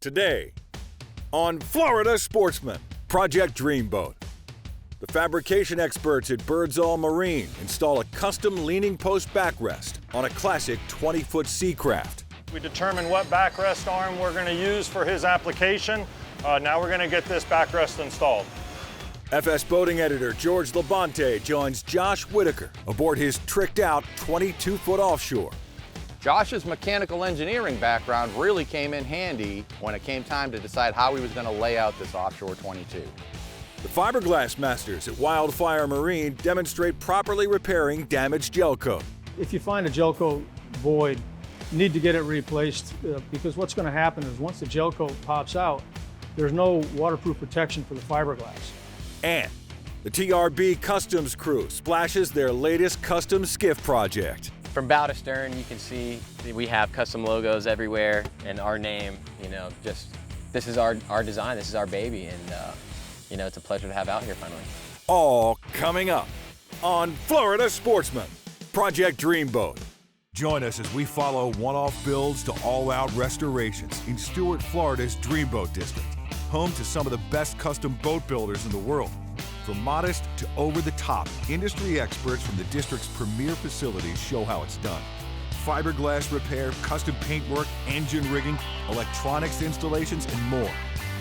Today, on Florida Sportsman Project Dreamboat, the fabrication experts at Birdsall Marine install a custom leaning post backrest on a classic 20-foot Seacraft. We determined what backrest arm we're going to use for his application. Now we're going to get this backrest installed. FS Boating Editor George LaBonte joins Josh Whitichar aboard his tricked-out 22-foot Offshore. Josh's mechanical engineering background really came in handy when it came time to decide how he was going to lay out this Offshore 22. The fiberglass masters at Wildfire Marine demonstrate properly repairing damaged Gelcoat. If you find a Gelcoat void, you need to get it replaced because what's going to happen is once the Gelcoat pops out, there's no waterproof protection for the fiberglass. And the TRB Customs crew splashes their latest custom skiff project. From bow to stern, you can see we have custom logos everywhere and our name, this is our design, this is our baby, and it's a pleasure to have out here finally. All coming up on Florida Sportsman Project Dreamboat. Join us as we follow one-off builds to all-out restorations in Stuart, Florida's Dreamboat District, home to some of the best custom boat builders in the world. From modest to over-the-top, industry experts from the district's premier facilities show how it's done. Fiberglass repair, custom paintwork, engine rigging, electronics installations, and more.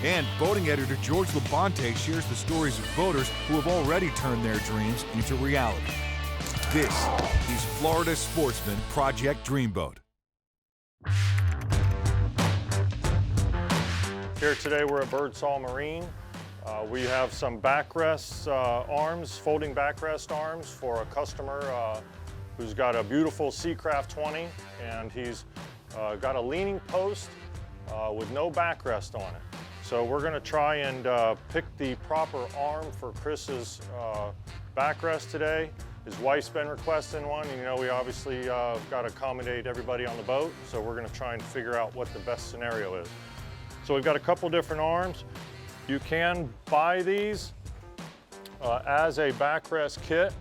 And boating editor George LaBonte shares the stories of boaters who have already turned their dreams into reality. This is Florida Sportsman Project Dreamboat. Here today we're at Birdsall Marine. We have some backrest arms, folding backrest arms for a customer who's got a beautiful Seacraft 20, and he's got a leaning post with no backrest on it. So we're going to try and pick the proper arm for Chris's backrest today. His wife's been requesting one, and we obviously got to accommodate everybody on the boat, so we're going to try and figure out what the best scenario is. So we've got a couple different arms. You can buy these as a backrest kit,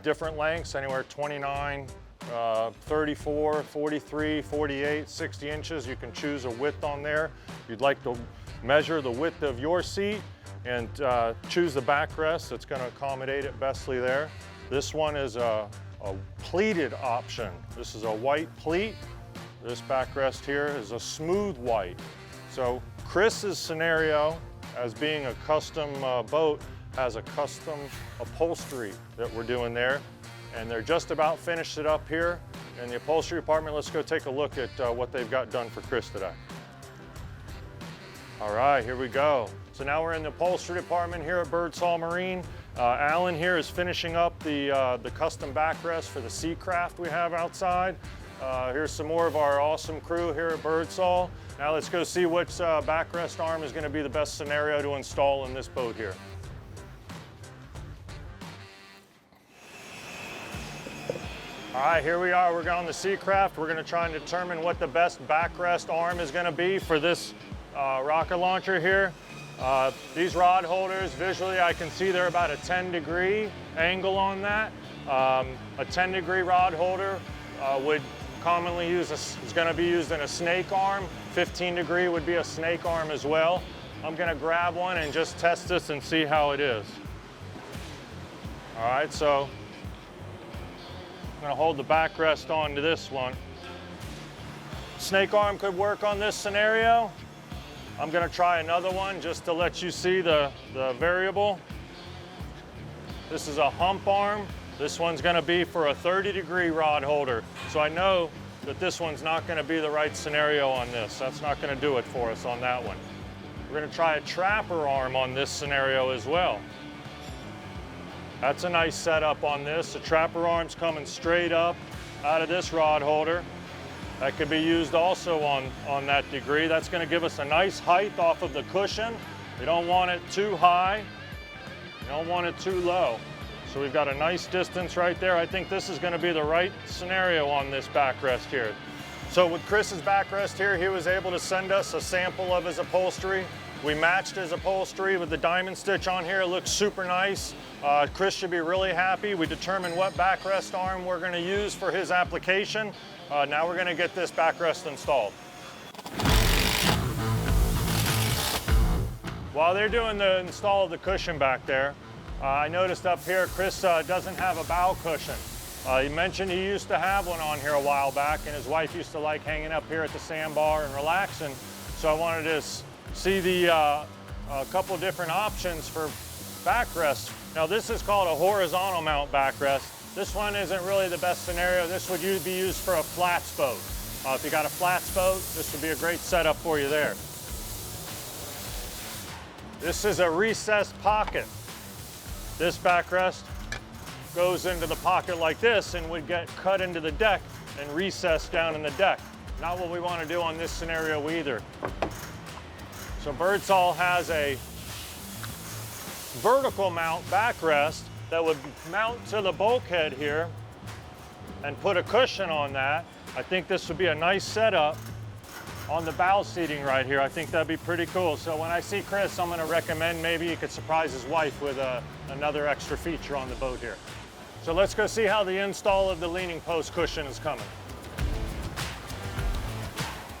different lengths, anywhere 29, 34, 43, 48, 60 inches. You can choose a width on there. If you'd like to measure the width of your seat and choose the backrest that's going to accommodate it bestly there. This one is a pleated option. This is a white pleat. This backrest here is a smooth white. So Chris's scenario, as being a custom boat, has a custom upholstery that we're doing there. And they're just about finished it up here in the upholstery department. Let's go take a look at what they've got done for Chris today. All right, here we go. So now we're in the upholstery department here at Birdsall Marine. Alan here is finishing up the custom backrest for the Seacraft we have outside. Here's some more of our awesome crew here at Birdsall. Now let's go see which backrest arm is going to be the best scenario to install in this boat here. All right, here we are. We're on the Seacraft. We're going to try and determine what the best backrest arm is going to be for this rocket launcher here. These rod holders, visually I can see they're about a 10-degree angle on that. A 10-degree rod holder would commonly is going to be used in a snake arm. 15-degree would be a snake arm as well. I'm going to grab one and just test this and see how it is. All right, so I'm going to hold the backrest onto this one. Snake arm could work on this scenario. I'm going to try another one just to let you see the variable. This is a hump arm. This one's going to be for a 30-degree rod holder. So I know that this one's not going to be the right scenario on this. That's not going to do it for us on that one. We're going to try a trapper arm on this scenario as well. That's a nice setup on this. The trapper arm's coming straight up out of this rod holder. That could be used also on that degree. That's going to give us a nice height off of the cushion. You don't want it too high. You don't want it too low. So we've got a nice distance right there. I think this is going to be the right scenario on this backrest here. So with Chris's backrest here, he was able to send us a sample of his upholstery. We matched his upholstery with the diamond stitch on here. It looks super nice. Chris should be really happy. We determined what backrest arm we're going to use for his application. Now we're going to get this backrest installed. While they're doing the install of the cushion back there, I noticed up here Chris doesn't have a bow cushion. He mentioned he used to have one on here a while back, and his wife used to like hanging up here at the sandbar and relaxing. So I wanted to see the a couple different options for backrest. Now this is called a horizontal mount backrest. This one isn't really the best scenario. This would be used for a flats boat. If you got a flats boat, this would be a great setup for you there. This is a recessed pocket. This backrest goes into the pocket like this and would get cut into the deck and recessed down in the deck. Not what we want to do on this scenario either. So Birdsall has a vertical mount backrest that would mount to the bulkhead here and put a cushion on that. I think this would be a nice setup on the bow seating right here. I think that'd be pretty cool. So when I see Chris, I'm gonna recommend maybe he could surprise his wife with another extra feature on the boat here. So let's go see how the install of the leaning post cushion is coming.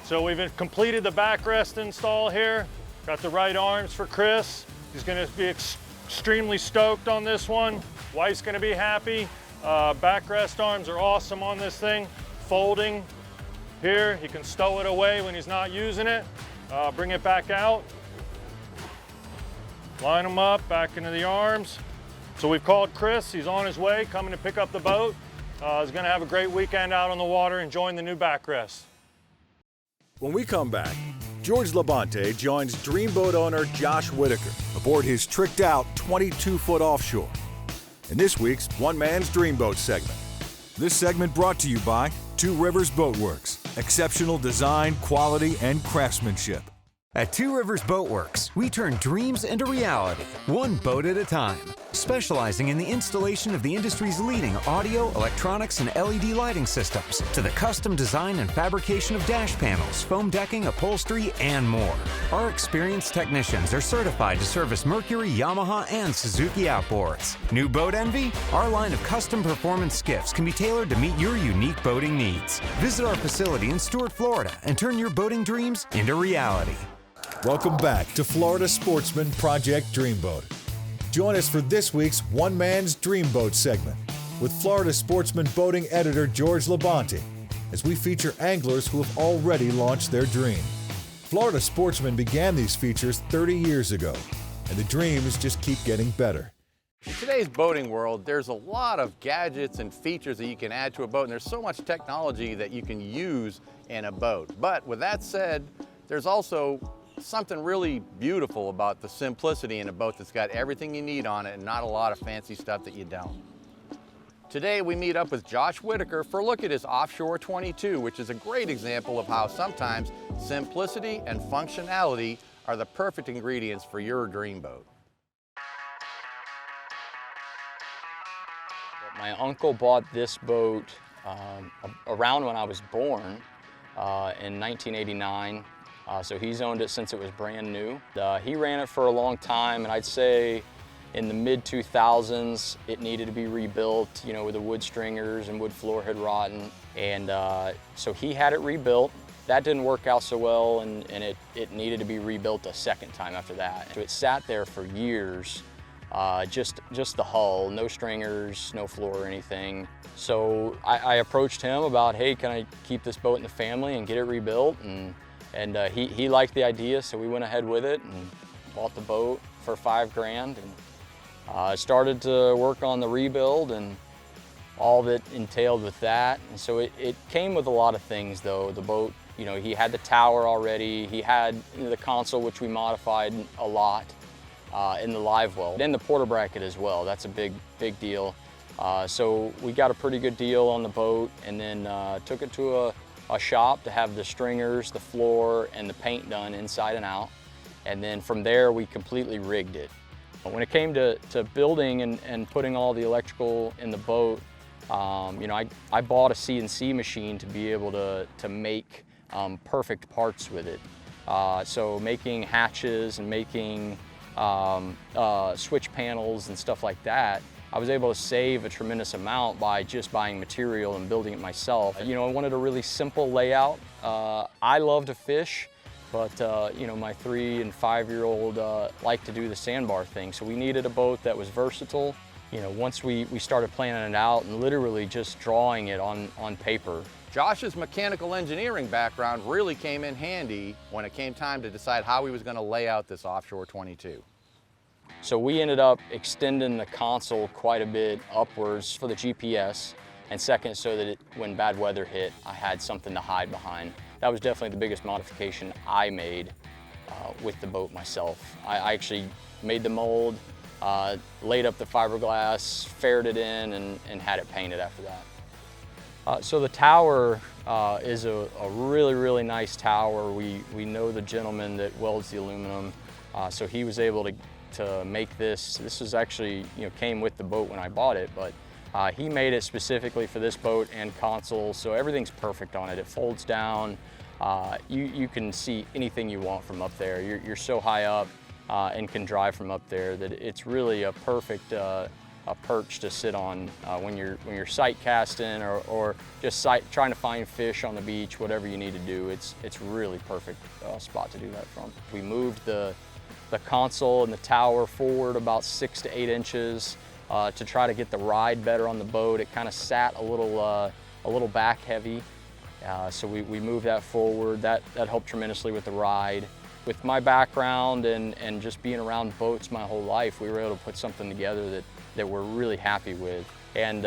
So we've completed the backrest install here. Got the right arms for Chris. He's gonna be extremely stoked on this one. Wife's gonna be happy. Backrest arms are awesome on this thing. Folding here, he can stow it away when he's not using it. Bring it back out. Line them up back into the arms. So we've called Chris, he's on his way, coming to pick up the boat. He's gonna have a great weekend out on the water enjoying the new backrest. When we come back, George LaBonte joins Dreamboat owner Josh Whitichar aboard his tricked-out 22-foot Offshore in this week's One Man's Dreamboat segment. This segment brought to you by Two Rivers Boatworks. Exceptional design, quality, and craftsmanship. At Two Rivers Boatworks, we turn dreams into reality, one boat at a time. Specializing in the installation of the industry's leading audio, electronics, and LED lighting systems, to the custom design and fabrication of dash panels, foam decking, upholstery, and more. Our experienced technicians are certified to service Mercury, Yamaha, and Suzuki outboards. New boat envy? Our line of custom performance skiffs can be tailored to meet your unique boating needs. Visit our facility in Stuart, Florida, and turn your boating dreams into reality. Welcome back to Florida Sportsman Project Dreamboat. Join us for this week's One Man's Dreamboat segment with Florida Sportsman Boating Editor George LaBonte as we feature anglers who have already launched their dream. Florida Sportsman began these features 30 years ago, and the dreams just keep getting better. In today's boating world, there's a lot of gadgets and features that you can add to a boat, and there's so much technology that you can use in a boat. But with that said, there's also something really beautiful about the simplicity in a boat that's got everything you need on it and not a lot of fancy stuff that you don't. Today we meet up with Josh Whitichar for a look at his Offshore 22, which is a great example of how sometimes simplicity and functionality are the perfect ingredients for your dream boat. My uncle bought this boat around when I was born in 1989. So he's owned it since it was brand new. He ran it for a long time, and I'd say in the mid-2000s it needed to be rebuilt, you know, with the wood stringers and wood floor had rotten. And so he had it rebuilt. That didn't work out so well, and it needed to be rebuilt a second time after that. So it sat there for years, just the hull, no stringers, no floor or anything. So I approached him about, hey, can I keep this boat in the family and get it rebuilt? And he liked the idea, so we went ahead with it and bought the boat for $5 grand, and started to work on the rebuild and all that entailed with that. And so it came with a lot of things, though. The boat, you know, he had the tower already, he had the console, which we modified a lot in the live well, and the porter bracket as well. That's a big deal. So we got a pretty good deal on the boat, and then took it to a shop to have the stringers, the floor, and the paint done inside and out. And then from there, we completely rigged it. When it came to building and putting all the electrical in the boat, you know, I bought a CNC machine to be able to make perfect parts with it. So making hatches and making switch panels and stuff like that, I was able to save a tremendous amount by just buying material and building it myself. You know, I wanted a really simple layout. I love to fish, but you know, my 3- and 5-year-old like to do the sandbar thing. So we needed a boat that was versatile. You know, once we started planning it out and literally just drawing it on paper. Josh's mechanical engineering background really came in handy when it came time to decide how he was going to lay out this Offshore 22. So we ended up extending the console quite a bit upwards for the GPS, and second, so that when bad weather hit, I had something to hide behind. That was definitely the biggest modification I made with the boat myself. I actually made the mold, laid up the fiberglass, faired it in, and had it painted after that. So the tower is a really, really nice tower. We know the gentleman that welds the aluminum, so he was able to make this. This was actually, you know, came with the boat when I bought it, but he made it specifically for this boat and console, so everything's perfect on it. It folds down. You can see anything you want from up there. You're so high up and can drive from up there that it's really a perfect perch to sit on when you're sight casting or just trying to find fish on the beach, whatever you need to do. It's really perfect spot to do that from. We moved the console and the tower forward about 6 to 8 inches to try to get the ride better on the boat. It kind of sat a little back heavy, so we moved that forward. That helped tremendously with the ride. With my background and just being around boats my whole life, we were able to put something together that we're really happy with. And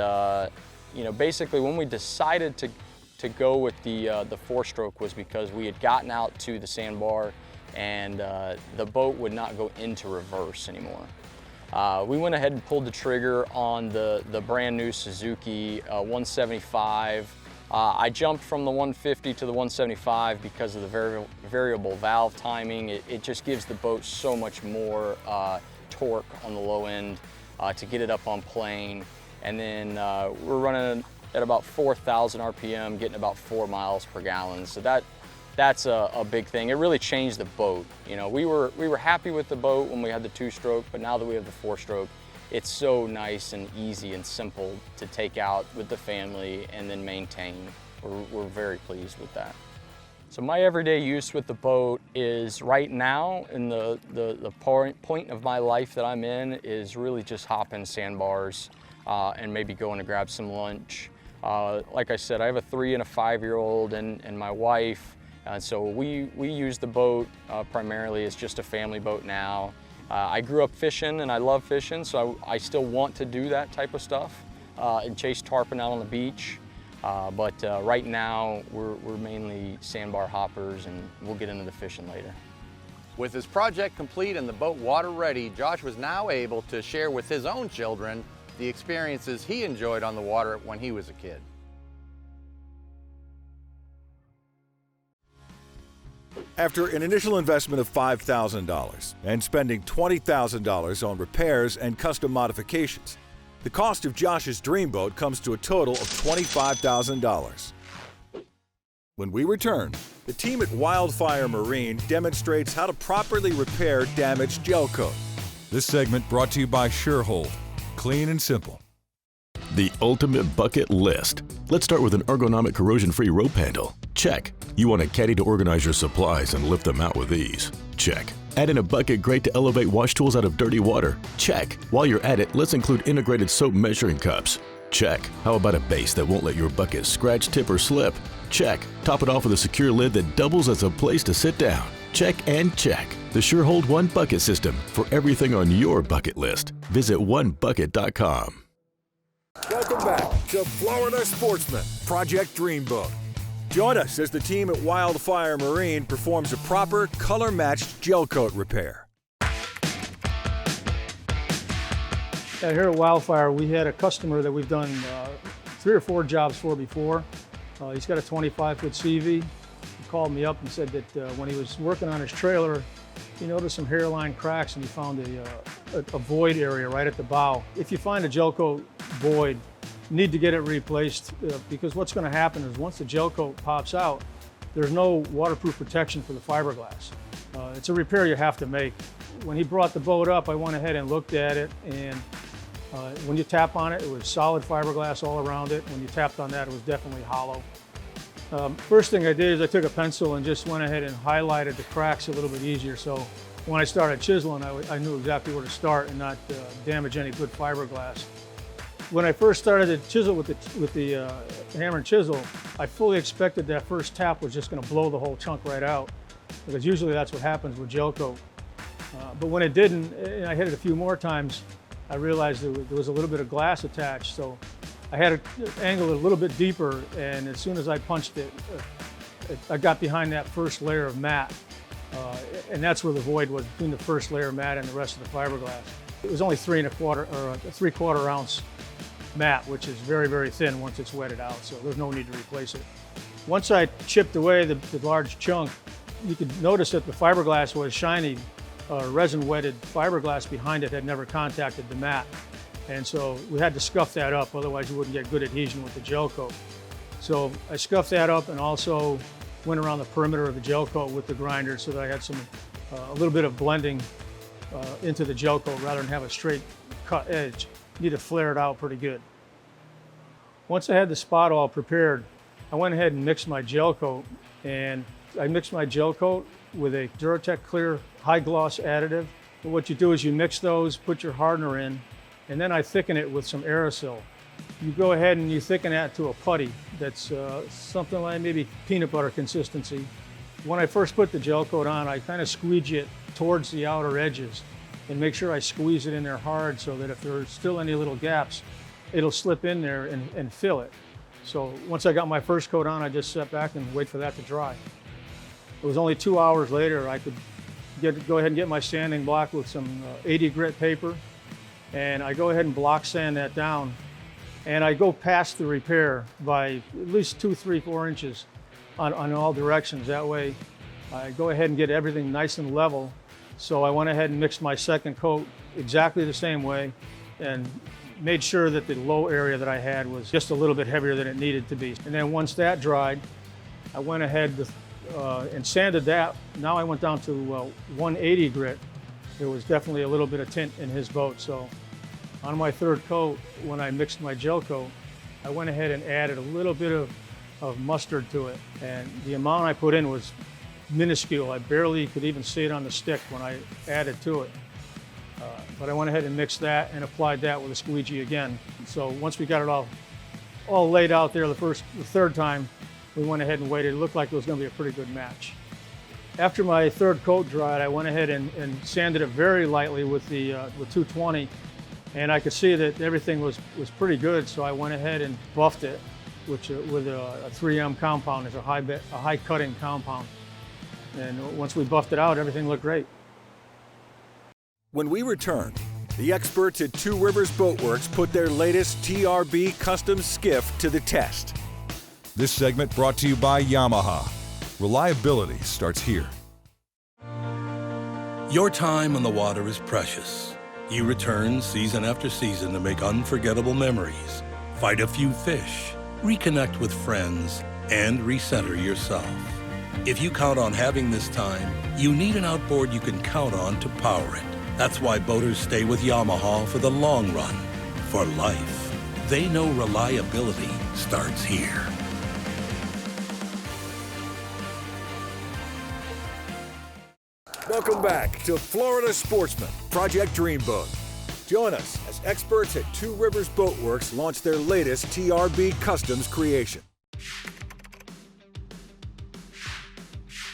you know, basically when we decided to go with the 4-stroke was because we had gotten out to the sandbar and the boat would not go into reverse anymore. We went ahead and pulled the trigger on the brand new Suzuki 175. I jumped from the 150 to the 175 because of the variable valve timing. It just gives the boat so much more torque on the low end to get it up on plane. And then we're running at about 4,000 RPM, getting about 4 miles per gallon. So that's a big thing. It really changed the boat. You know, we were happy with the boat when we had the 2-stroke, but now that we have the 4-stroke, it's so nice and easy and simple to take out with the family and then maintain. We're very pleased with that. So my everyday use with the boat is right now in the point of my life that I'm in is really just hopping sandbars and maybe going to grab some lunch. Like I said, I have a 3- and a 5-year-old and my wife. So we use the boat primarily as just a family boat now. I grew up fishing and I love fishing, so I still want to do that type of stuff and chase tarpon out on the beach. But right now we're mainly sandbar hoppers, and we'll get into the fishing later. With his project complete and the boat water ready, Josh was now able to share with his own children the experiences he enjoyed on the water when he was a kid. After an initial investment of $5,000 and spending $20,000 on repairs and custom modifications, the cost of Josh's Dreamboat comes to a total of $25,000. When we return, the team at Wildfire Marine demonstrates how to properly repair damaged Gelcoat. This segment brought to you by Surehold. Clean and simple. The ultimate bucket list. Let's start with an ergonomic corrosion-free rope handle. Check. You want a caddy to organize your supplies and lift them out with ease. Check. Add in a bucket grate to elevate wash tools out of dirty water. Check. While you're at it, let's include integrated soap measuring cups. Check. How about a base that won't let your bucket scratch, tip, or slip? Check. Top it off with a secure lid that doubles as a place to sit down. Check and check. The Surehold One Bucket System for everything on your bucket list. Visit onebucket.com. Welcome back to Florida Sportsman Project Dreamboat. Join us as the team at Wildfire Marine performs a proper color-matched Gelcoat repair. Here at Wildfire, we had a customer that we've done 3 or 4 jobs for before. He's got a 25-foot CV. He called me up and said that when he was working on his trailer, he noticed some hairline cracks and he found a void area right at the bow. If you find a Gelcoat void, you need to get it replaced because what's going to happen is once the Gelcoat pops out, there's no waterproof protection for the fiberglass. It's a repair you have to make. When he brought the boat up, I went ahead and looked at it, and when you tap on it, it was solid fiberglass all around it. When you tapped on that, it was definitely hollow. First thing I did is I took a pencil and just went ahead and highlighted the cracks a little bit easier. So when I started chiseling, I knew exactly where to start and not damage any good fiberglass. When I first started to chisel with the hammer and chisel, I fully expected that first tap was just going to blow the whole chunk right out, because usually that's what happens with Gelcoat. But when it didn't, and I hit it a few more times, I realized there was a little bit of glass attached. So I had to angle it a little bit deeper, and as soon as I punched it, I got behind that first layer of mat, and that's where the void was, between the first layer of mat and the rest of the fiberglass. It was only 3 1/4 or a 3/4 ounce mat, which is very, very thin once it's wetted out, so there's no need to replace it. Once I chipped away the large chunk, you could notice that the fiberglass was shiny. Resin-wetted fiberglass behind it had never contacted the mat. And so we had to scuff that up, otherwise you wouldn't get good adhesion with the Gelcoat. So I scuffed that up and also went around the perimeter of the Gelcoat with the grinder so that I had a little bit of blending into the Gelcoat rather than have a straight cut edge. You need to flare it out pretty good. Once I had the spot all prepared, I went ahead and mixed my Gelcoat, and I mixed my Gelcoat with a Duratec Clear high gloss additive. But what you do is you mix those, put your hardener in, and then I thicken it with some aerosol. You go ahead and you thicken that to a putty that's something like maybe peanut butter consistency. When I first put the Gelcoat on, I kind of squeegee it towards the outer edges and make sure I squeeze it in there hard so that if there's still any little gaps, it'll slip in there and fill it. So once I got my first coat on, I just sat back and wait for that to dry. It was only 2 hours later I could go ahead and get my sanding block with some 80 grit paper, and I go ahead and block sand that down, and I go past the repair by at least 2, 3, 4 inches on all directions. That way I go ahead and get everything nice and level. So I went ahead and mixed my second coat exactly the same way and made sure that the low area that I had was just a little bit heavier than it needed to be. And then once that dried, I went ahead and sanded that. Now I went down to 180 grit. There was definitely a little bit of tint in his boat. So on my third coat, when I mixed my Gelcoat, I went ahead and added a little bit of mustard to it. And the amount I put in was minuscule. I barely could even see it on the stick when I added to it. But I went ahead and mixed that and applied that with a squeegee again. So once we got it all laid out there the third time, we went ahead and waited. It looked like it was going to be a pretty good match. After my third coat dried, I went ahead and sanded it very lightly with 220, and I could see that everything was pretty good. So I went ahead and buffed it with a 3M compound. It's a high cutting compound. And once we buffed it out, everything looked great. When we return, the experts at Two Rivers Boatworks put their latest TRB Customs skiff to the test. This segment brought to you by Yamaha. Reliability starts here. Your time on the water is precious. You return season after season to make unforgettable memories, fight a few fish, reconnect with friends, and recenter yourself. If you count on having this time, you need an outboard you can count on to power it. That's why boaters stay with Yamaha for the long run, for life. They know reliability starts here. Welcome back to Florida Sportsman Project Dreamboat. Join us as experts at Two Rivers Boatworks launch their latest TRB Customs creation.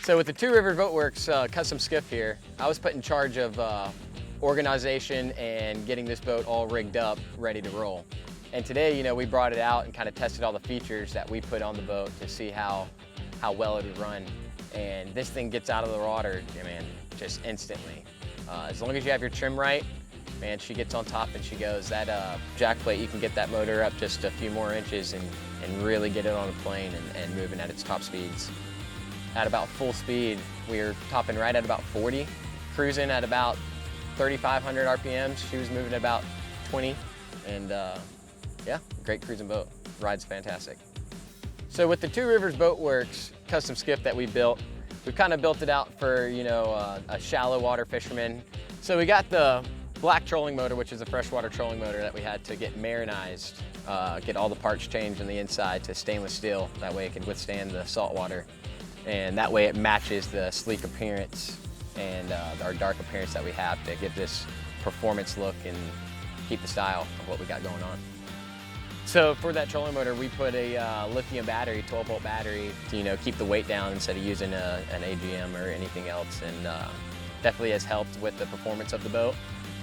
So with the Two Rivers Boatworks custom skiff here, I was put in charge of organization and getting this boat all rigged up, ready to roll. And today, we brought it out and kind of tested all the features that we put on the boat to see how well it would run. And this thing gets out of the water, man, just instantly. As long as you have your trim right, man, she gets on top and she goes. That jack plate, you can get that motor up just a few more inches and really get it on the plane and moving at its top speeds. At about full speed, we were topping right at about 40, cruising at about 3,500 RPMs. She was moving at about 20, and yeah, great cruising boat. Ride's fantastic. So with the Two Rivers Boatworks custom skiff that we built, we kind of built it out for, a shallow water fisherman. So we got the black trolling motor, which is a freshwater trolling motor that we had to get marinized, get all the parts changed on the inside to stainless steel. That way it can withstand the salt water. And that way it matches the sleek appearance and our dark appearance that we have to give this performance look and keep the style of what we got going on. So for that trolling motor, we put a lithium battery, 12-volt battery, to keep the weight down instead of using an AGM or anything else, and definitely has helped with the performance of the boat.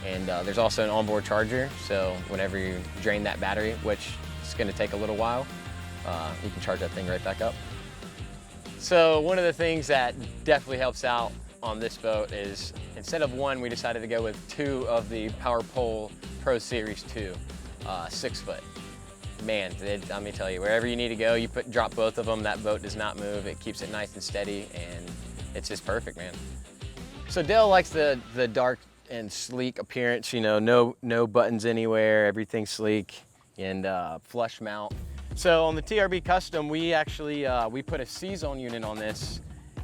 And there's also an onboard charger, so whenever you drain that battery, which is going to take a little while, you can charge that thing right back up. So one of the things that definitely helps out on this boat is, instead of one, we decided to go with 2 of the Power Pole Pro Series 2, 6-foot. Man, let me tell you, wherever you need to go, you drop both of them, that boat does not move. It keeps it nice and steady, and it's just perfect, man. So Dale likes the dark and sleek appearance, no buttons anywhere, everything's sleek, and flush mount. So on the TRB Custom, we actually we put a C-zone unit on this,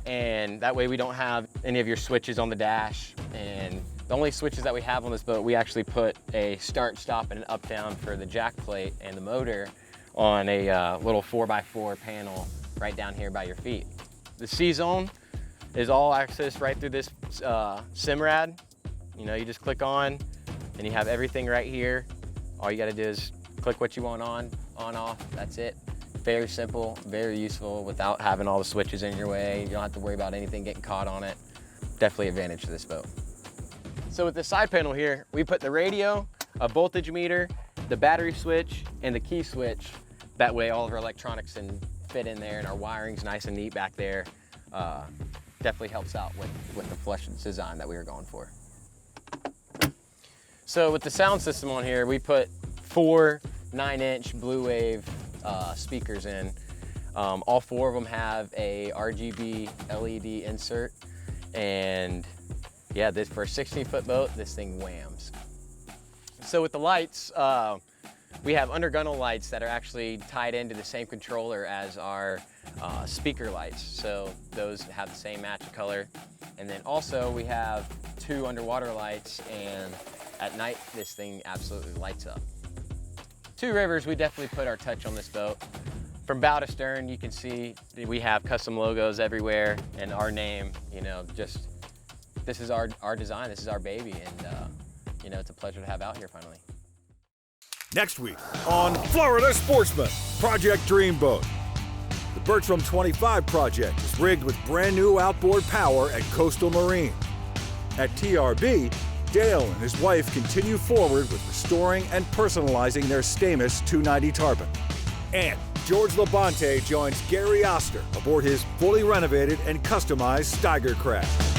and that way we don't have any of your switches on the dash. And the only switches that we have on this boat, we actually put a start, stop, and an up down for the jack plate and the motor on a little 4x4 panel right down here by your feet. The C-zone is all accessed right through this Simrad. You just click on and you have everything right here. All you gotta do is click what you want on, off, that's it. Very simple, very useful without having all the switches in your way. You don't have to worry about anything getting caught on it. Definitely advantage to this boat. So with the side panel here, we put the radio, a voltage meter, the battery switch, and the key switch. That way all of our electronics can fit in there and our wiring's nice and neat back there. Definitely helps out with the flush design that we were going for. So with the sound system on here, we put 4 9-inch Blue Wave speakers in. All 4 of them have a RGB LED insert, and yeah, for a 16-foot boat, this thing whams. So with the lights, we have undergunnel lights that are actually tied into the same controller as our speaker lights. So those have the same match of color. And then also we have 2 underwater lights, and at night, this thing absolutely lights up. Two Rivers, we definitely put our touch on this boat. From bow to stern, you can see we have custom logos everywhere, and our name, this is our design, this is our baby, and it's a pleasure to have out here finally. Next week on Florida Sportsman Project Dreamboat. The Bertram 25 project is rigged with brand new outboard power at Coastal Marine. At TRB, Dale and his wife continue forward with restoring and personalizing their Stamus 290 tarpon. And George LaBonte joins Gary Oster aboard his fully renovated and customized Steiger craft.